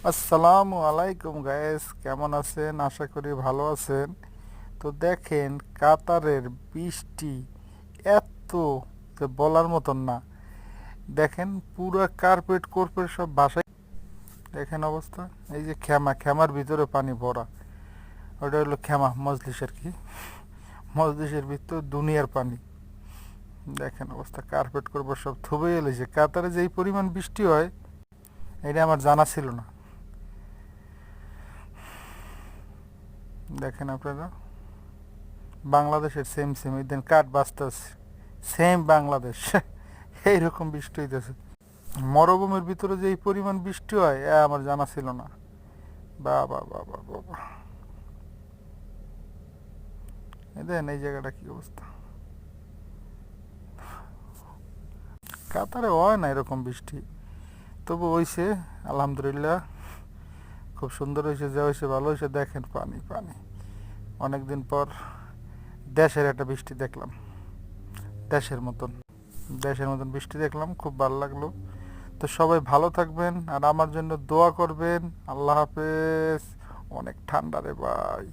আসসালামু আলাইকুম গায়েস, কেমন আছেন? আশা করি ভালো আছেন। তো দেখেন, কাতারের বৃষ্টি এত যে বলার মতন না। দেখেন পুরো কার্পেট কোর্পেট সব বাসায়, দেখেন অবস্থা। এই যে খেমার ভিতরে পানি ভরা, ওটা হলো খেমা মজলিস আর কি। মজলিসের ভিতর দুনিয়ার পানি। দেখেন অবস্থা, কার্পেট কোর্পেট সব থুবে এলেছে। কাতারে যে এই পরিমাণ বৃষ্টি হয় এটা আমার জানা ছিল না। দেখেন আপনারা, বাংলাদেশের সেম সেম এই দিন কাঠ বাঁচতেছে, সেম বাংলাদেশ। এইরকম বৃষ্টি হইতেছে। মরুভূমির ভিতরে যে এই পরিমাণ বৃষ্টি হয় আমার জানা ছিল না। বাবা বাবা বাবা, এই দেন এই জায়গাটা কি অবস্থা। কাতারে হয় না এরকম বৃষ্টি, তবু হইছে আলহামদুলিল্লাহ। খুব সুন্দর হয়েছে, যা হয়েছে ভালো হয়েছে। দেখেন পানি পানি, অনেকদিন পর দেশের একটা বৃষ্টি দেখলাম। দেশের মতন, দেশের মতন বৃষ্টি দেখলাম, খুব ভালো লাগলো। তো সবাই ভালো থাকবেন আর আমার জন্য দোয়া করবেন। আল্লাহ হাফেজ। অনেক ঠান্ডা রে ভাই।